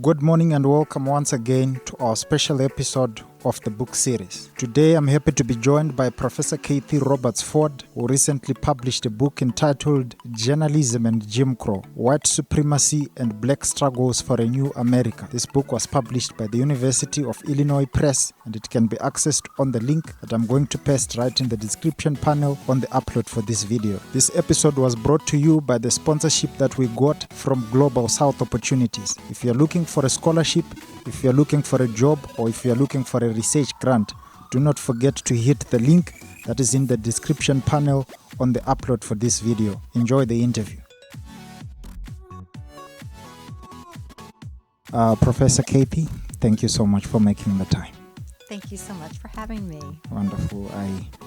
Good morning and welcome once again to our special episode of the book series. Today I'm happy to be joined by Professor Kathy Roberts Forde, who recently published a book entitled Journalism and Jim Crow, White Supremacy and Black Struggles for a New America. This book was published by the University of Illinois Press and it can be accessed on the link that I'm going to paste right in the description panel on the upload for this video. This episode was brought to you by the sponsorship that we got from Global South Opportunities. If you're looking for a scholarship, if you're looking for a job, or if you're looking for a research grant, do not forget to hit the link that is in the description panel on the upload for this video. Enjoy the interview. Professor Kathy, thank you so much for making the time. Thank you so much for having me. Wonderful.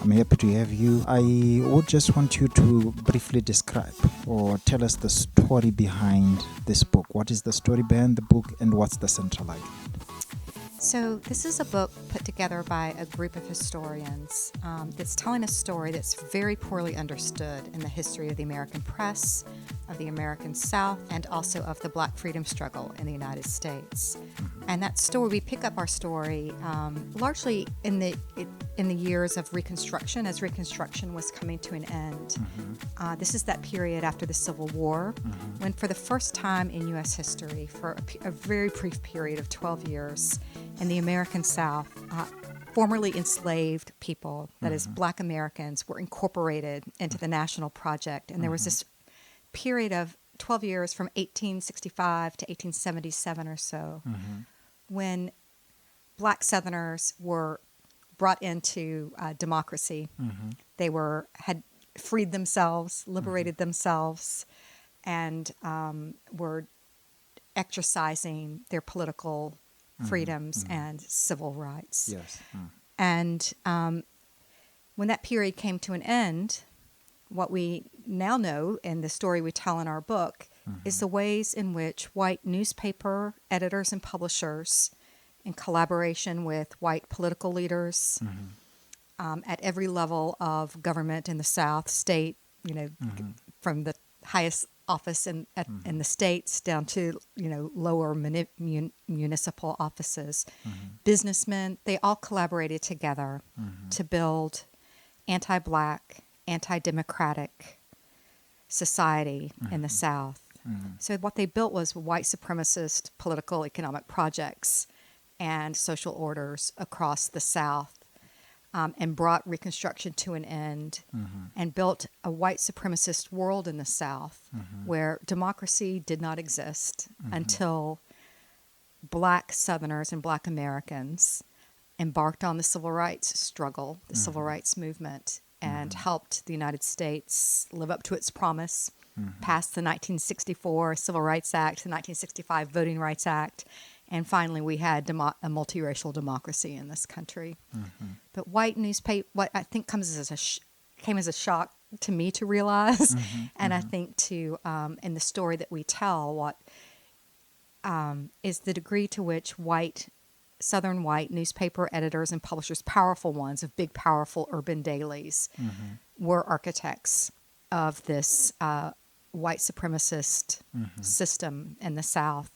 I'm happy to have you. I would just want you to briefly describe or tell us the story behind this book. What is the story behind the book and what's the central idea? So this is a book put together by a group of historians that's telling a story that's very poorly understood in the history of the American press, of the American South, and also of the Black freedom struggle in the United States. And that story, we pick up our story largely in the years of Reconstruction, as Reconstruction was coming to an end. This is that period after the Civil War, when for the first time in U.S. history, for a very brief period of 12 years, in the American South, formerly enslaved people, that is, Black Americans, were incorporated into the national project. And there was this period of 12 years from 1865 to 1877 or so, when Black Southerners were brought into democracy. They had freed themselves, liberated themselves, and were exercising their political freedoms and civil rights. Yes. And when that period came to an end, what we now know, and the story we tell in our book, is the ways in which white newspaper editors and publishers, in collaboration with white political leaders at every level of government in the South, state, from the highest office in the states down to lower municipal offices, businessmen, they all collaborated together to build anti-Black, anti-democratic society in the South. So what they built was white supremacist political economic projects and social orders across the South, and brought Reconstruction to an end, and built a white supremacist world in the South where democracy did not exist until Black Southerners and Black Americans embarked on the civil rights struggle, the civil rights movement, and helped the United States live up to its promise, passed the 1964 Civil Rights Act, the 1965 Voting Rights Act, and finally we had a multiracial democracy in this country. But white newspaper, what I think came as a shock to me to realize, and I think to in the story that we tell, what is the degree to which Southern white newspaper editors and publishers, powerful ones of big, powerful urban dailies, were architects of this white supremacist system in the South,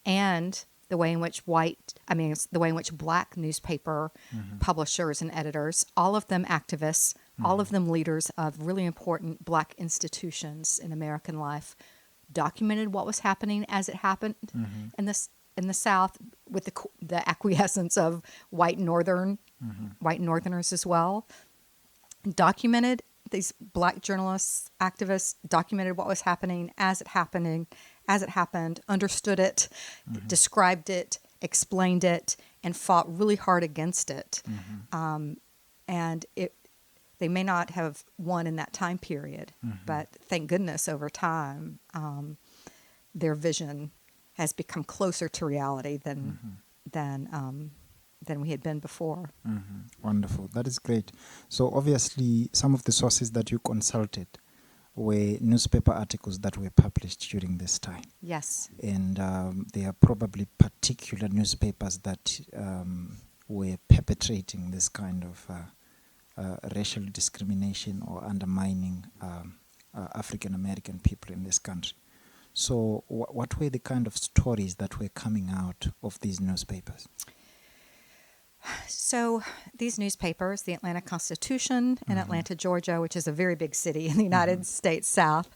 and the way in which Black newspaper publishers and editors, all of them activists, all of them leaders of really important Black institutions in American life, documented what was happening as it happened in the South, with the acquiescence of white Northerners as well. Documented, these Black journalists, activists, documented what was happening as it happened, understood it, described it, explained it, and fought really hard against it. And they may not have won in that time period, but thank goodness over time, their vision has become closer to reality than we had been before. Wonderful. That is great. So obviously some of the sources that you consulted were newspaper articles that were published during this time. Yes. And there are probably particular newspapers that were perpetrating this kind of racial discrimination or undermining African American people in this country. So what were the kind of stories that were coming out of these newspapers? So these newspapers, the Atlanta Constitution in Atlanta, Georgia, which is a very big city in the United States South,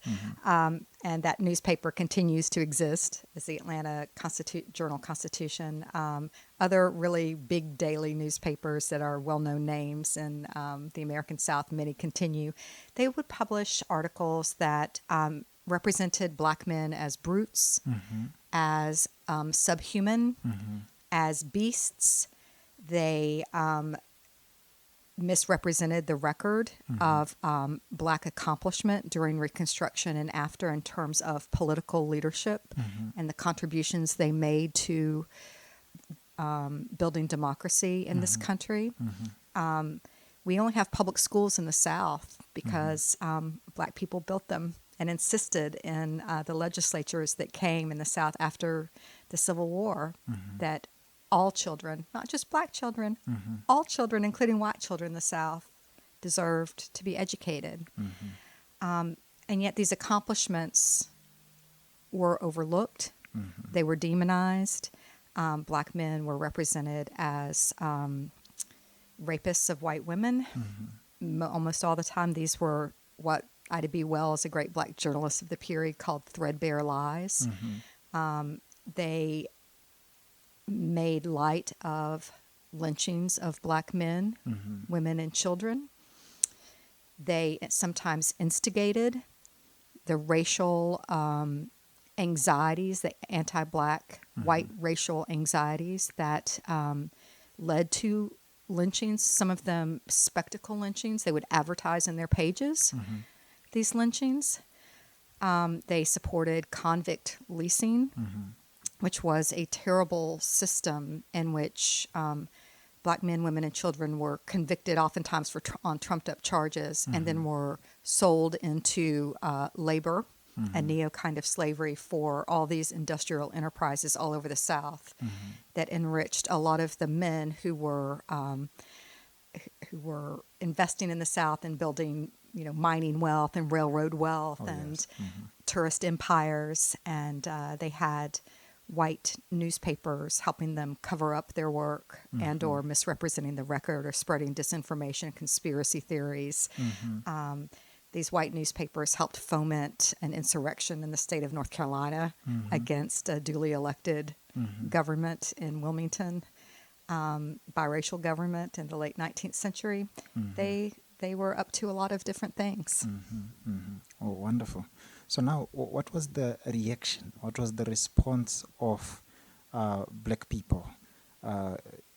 and that newspaper continues to exist as the Atlanta Journal-Constitution. Other really big daily newspapers that are well-known names in the American South, many continue. They would publish articles that represented black men as brutes, as subhuman, as beasts. They misrepresented the record of black accomplishment during Reconstruction and after in terms of political leadership and the contributions they made to building democracy in this country. We only have public schools in the South because black people built them and insisted in the legislatures that came in the South after the Civil War that all children, not just black children, all children, including white children in the South, deserved to be educated. And yet these accomplishments were overlooked. They were demonized. Black men were represented as rapists of white women. Almost all the time, these were what Ida B. Wells, a great black journalist of the period, called threadbare lies. They made light of lynchings of black men, women, and children. They sometimes instigated the racial anxieties, the anti-black, white racial anxieties that led to lynchings, some of them spectacle lynchings. They would advertise in their pages these lynchings. They supported convict leasing, which was a terrible system in which black men, women, and children were convicted oftentimes on trumped-up charges and then were sold into labor, a neo kind of slavery for all these industrial enterprises all over the South that enriched a lot of the men who were investing in the South and building, mining wealth and railroad wealth tourist empires, and they had white newspapers helping them cover up their work and or misrepresenting the record or spreading disinformation, conspiracy theories. These white newspapers helped foment an insurrection in the state of North Carolina against a duly elected government in Wilmington, biracial government in the late 19th century. They were up to a lot of different things. Oh, wonderful. So now, what was the reaction? What was the response of black people,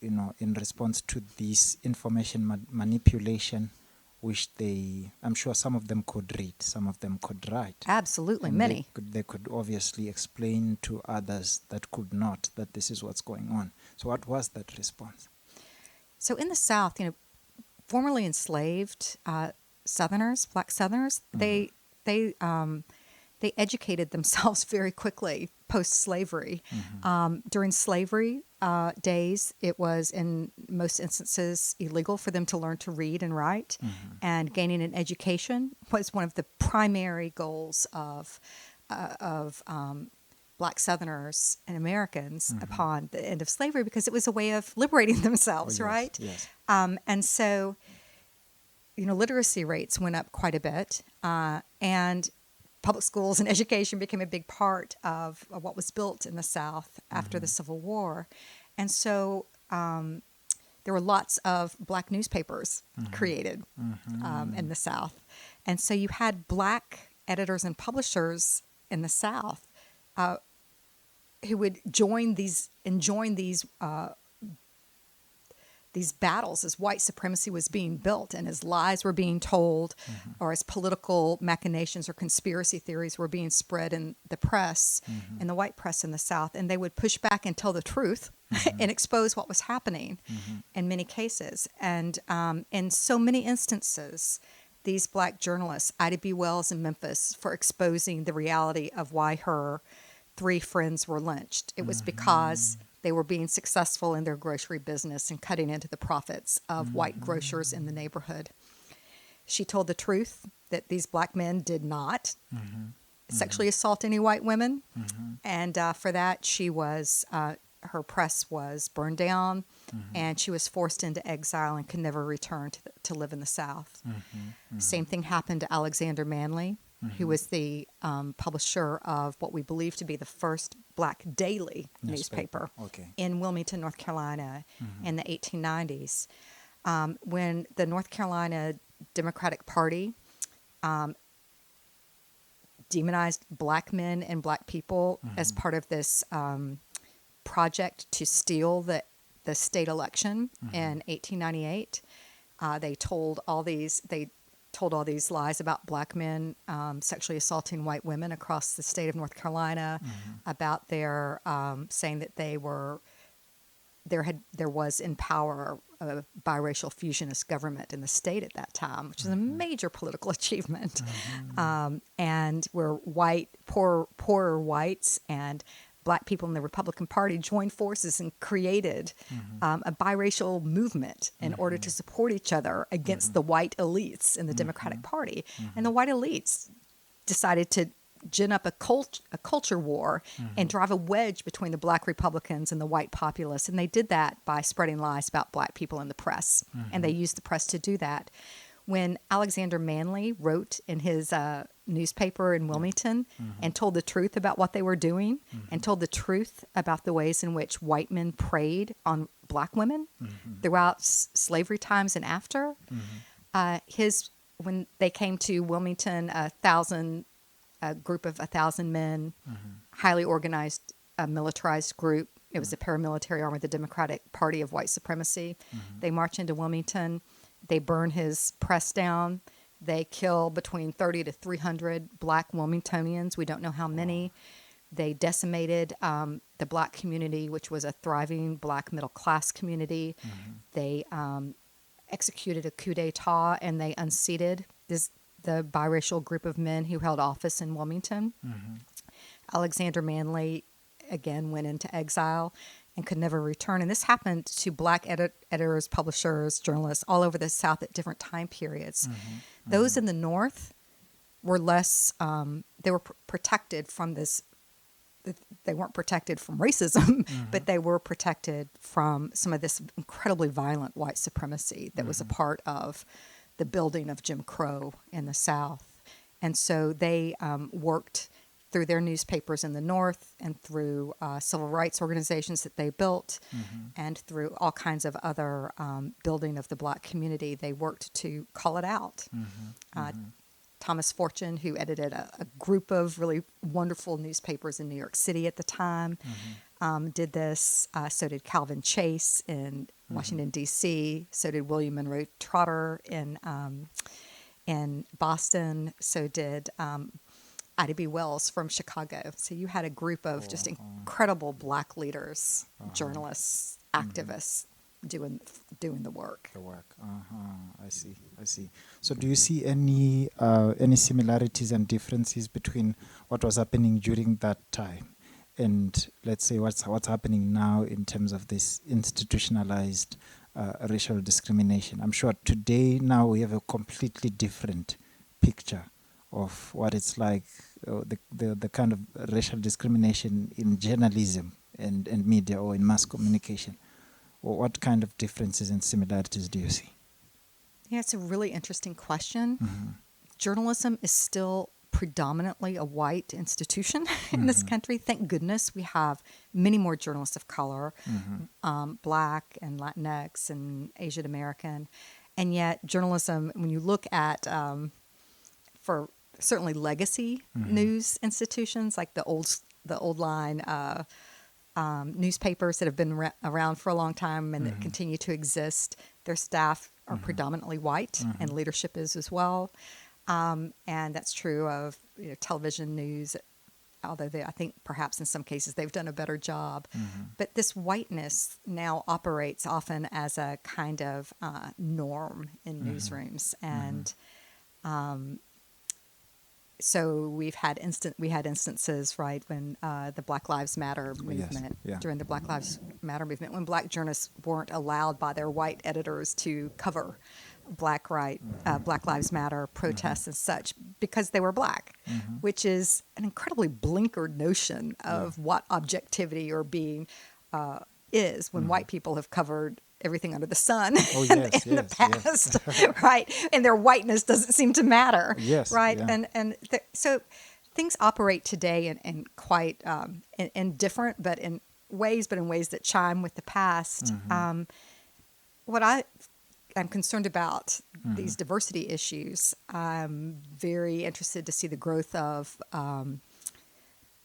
in response to this information manipulation, which I'm sure some of them could read, some of them could write. Absolutely, and many. They could obviously explain to others that could not, that this is what's going on. So what was that response? So in the South, formerly enslaved Southerners, black Southerners, they educated themselves very quickly post-slavery. During slavery days, it was in most instances illegal for them to learn to read and write, and gaining an education was one of the primary goals of black Southerners and Americans upon the end of slavery, because it was a way of liberating themselves, right? Yes. And so, literacy rates went up quite a bit, and public schools and education became a big part of what was built in the South after the Civil War. And so there were lots of black newspapers created in the South. And so you had black editors and publishers in the South who would join these battles as white supremacy was being built and as lies were being told, or as political machinations or conspiracy theories were being spread in the press, in the white press in the South. And they would push back and tell the truth and expose what was happening in many cases. And in so many instances, these black journalists, Ida B. Wells in Memphis, for exposing the reality of why her 3 friends were lynched. It was because they were being successful in their grocery business and cutting into the profits of white grocers in the neighborhood. She told the truth that these black men did not sexually assault any white women. And for that, she was, her press was burned down, and she was forced into exile and could never return to live in the South. Same thing happened to Alexander Manley, who was the publisher of what we believe to be the first black daily newspaper in Wilmington, North Carolina, in the 1890s. When the North Carolina Democratic Party demonized black men and black people as part of this project to steal the state election in 1898. They told all these lies about black men sexually assaulting white women across the state of North Carolina, about their saying that there was in power a biracial fusionist government in the state at that time, which is a major political achievement. And where poorer whites and black people in the Republican Party joined forces and created a biracial movement in order to support each other against the white elites in the Democratic Party. And the white elites decided to gin up a culture war and drive a wedge between the black Republicans and the white populace. And they did that by spreading lies about black people in the press. And they used the press to do that. When Alexander Manley wrote in his newspaper in Wilmington and told the truth about what they were doing and told the truth about the ways in which white men preyed on black women throughout slavery times and after, when they came to Wilmington, a group of 1,000 men, highly organized, militarized group. It was a paramilitary arm of the Democratic Party of white supremacy. They march into Wilmington. They burn his press down. They kill between 30 to 300 black Wilmingtonians. We don't know how many. They decimated the black community, which was a thriving black middle-class community. They executed a coup d'etat, and they unseated the biracial group of men who held office in Wilmington. Alexander Manley, again, went into exile and could never return. And this happened to black editors, publishers, journalists all over the South at different time periods. Those in the North were less, they were protected from this. They weren't protected from racism, but they were protected from some of this incredibly violent white supremacy that was a part of the building of Jim Crow in the South. And so they worked through their newspapers in the North and through civil rights organizations that they built and through all kinds of other building of the black community. They worked to call it out. Thomas Fortune, who edited a group of really wonderful newspapers in New York City at the time, did this. So did Calvin Chase in Washington, D.C. So did William Monroe Trotter in Boston. So did Ida B. Wells from Chicago. So you had a group of just incredible black leaders, journalists, activists doing the work. I see. So do you see any similarities and differences between what was happening during that time and, let's say, what's happening now in terms of this institutionalized racial discrimination? I'm sure today now we have a completely different picture of what it's like, the kind of racial discrimination in journalism and media or in mass communication. Or what kind of differences and similarities do you see? Yeah, it's a really interesting question. Journalism is still predominantly a white institution in this country. Thank goodness we have many more journalists of color, Black and Latinx and Asian American. And yet journalism, when you look at, for certainly legacy news institutions like the old line newspapers that have been around for a long time and that continue to exist, their staff are predominantly white and leadership is as well. And that's true of television news, although I think perhaps in some cases they've done a better job. But this whiteness now operates often as a kind of norm in newsrooms. And so we had instances, right, when the Black Lives Matter movement, during the Black Lives Matter movement, when black journalists weren't allowed by their white editors to cover Black Lives Matter protests and such because they were black, which is an incredibly blinkered notion of what objectivity or being is when white people have covered everything under the sun in the past, right? And their whiteness doesn't seem to matter, right? Yeah. So things operate today in quite in different, but in ways that chime with the past. What I'm concerned about these diversity issues. I'm very interested to see the growth of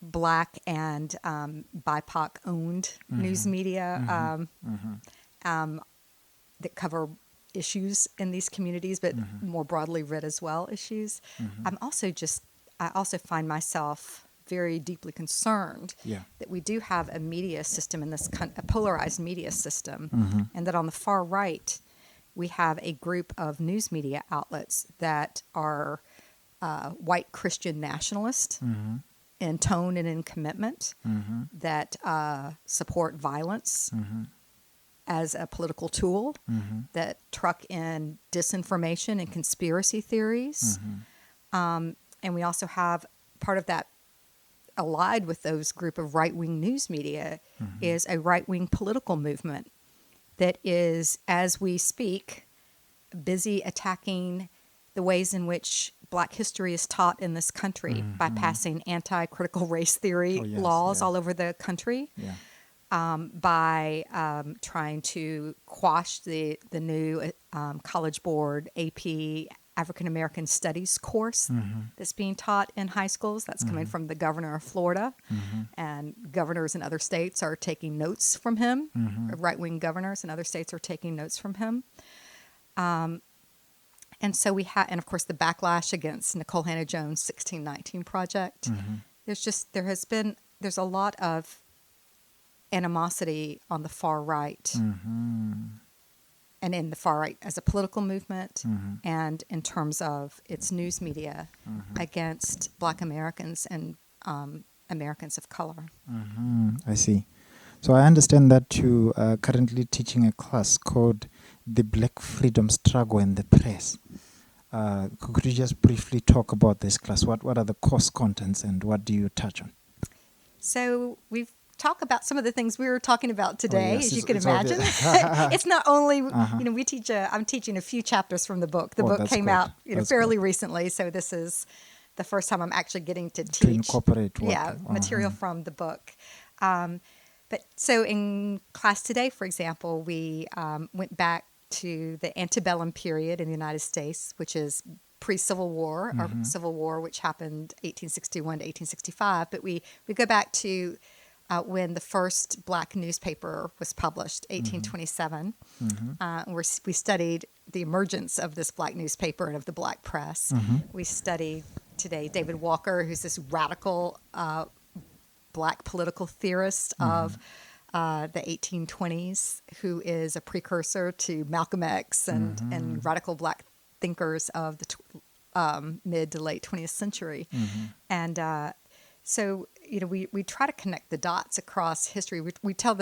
Black and BIPOC-owned news media that cover issues in these communities, but more broadly read as well issues. I also find myself very deeply concerned that we do have a media system in this a polarized media system, and that on the far right we have a group of news media outlets that are white Christian nationalist in tone and in commitment, that support violence as a political tool, that truck in disinformation and conspiracy theories. And we also have part of that allied with those group of right-wing news media is a right-wing political movement that is, as we speak, busy attacking the ways in which Black history is taught in this country by passing anti-critical race theory laws all over the country, by trying to quash the new College Board AP African American Studies course that's being taught in high schools. That's coming from the governor of Florida, and governors in other states are taking notes from him. Right-wing governors in other states are taking notes from him. And so we have, and of course, the backlash against Nicole Hannah-Jones' 1619 Project. There's a lot of animosity on the far right, and in the far right as a political movement, and in terms of its news media against Black Americans and Americans of color. I see. So I understand that you are currently teaching a class called The Black Freedom Struggle in the Press. Could you just briefly talk about this class? What are the course contents and what do you touch on? So we've talked about some of the things we were talking about today, as you can imagine. It's not only, we teach, I'm teaching a few chapters from the book. The book came out fairly recently, so this is the first time I'm actually getting to teach. To incorporate material from the book. But so in class today, for example, we went back to the antebellum period in the United States, which is pre-Civil War, or Civil War, which happened 1861 to 1865. But we go back to when the first Black newspaper was published, 1827. We studied the emergence of this Black newspaper and of the Black press. We studied today David Walker, who's this radical Black political theorist of the 1820s, who is a precursor to Malcolm X and radical Black thinkers of the mid to late 20th century. And so, we try to connect the dots across history. We tell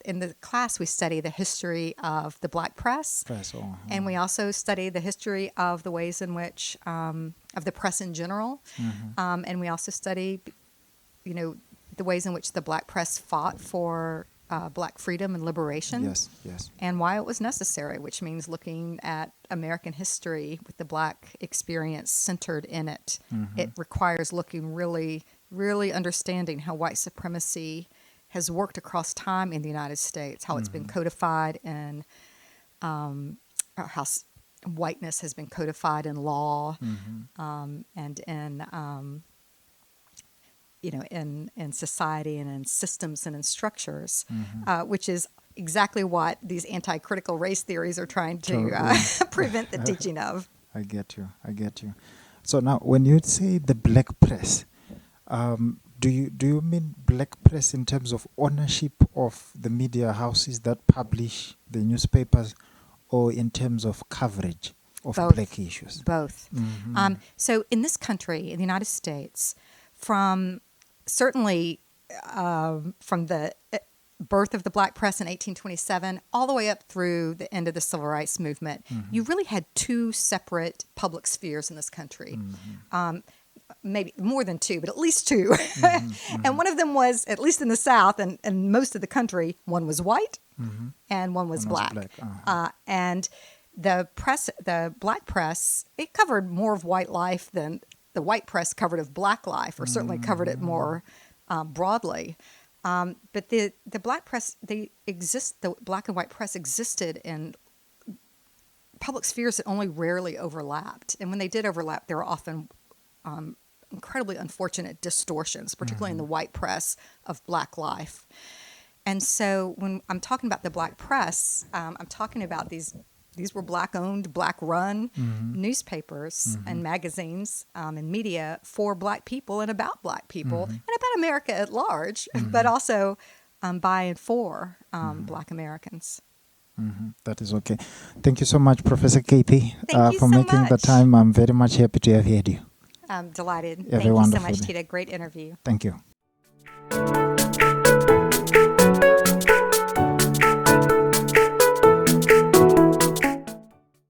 in the class we study the history of the Black press, and we also study the history of the ways in which, of the press in general, and we also study, the ways in which the Black press fought for Black freedom and liberation, and why it was necessary, which means looking at American history with the Black experience centered in it. It requires looking really, really understanding how white supremacy has worked across time in the United States, how it's been codified in, how whiteness has been codified in law, and in society and in systems and in structures, which is exactly what these anti-critical race theories are trying to prevent the teaching of. I get you. So now, when you say the Black press, do you mean Black press in terms of ownership of the media houses that publish the newspapers, or in terms of coverage of Black issues? Both. So in this country, in the United States, from certainly from the birth of the black press in 1827 all the way up through the end of the civil rights movement, you really had two separate public spheres in this country. Maybe more than two, but at least two. And one of them was, at least in the South and most of the country, one was white and one was black. And the press, the black press, it covered more of white life than the white press covered of black life, or certainly covered it more broadly. But the black press, the black and white press existed in public spheres that only rarely overlapped. And when they did overlap, there were often incredibly unfortunate distortions, particularly in the white press of black life. And so when I'm talking about the black press, I'm talking about these were black-owned, black-run newspapers and magazines and media for black people and about black people and about America at large, but also by and for black Americans. That is okay. Thank you so much, Professor Kathy, Thank you for so making the much. time. I'm very much happy to have had you. I'm delighted. Have Thank a you so wonderful much, day. Tita. Great interview. Thank you.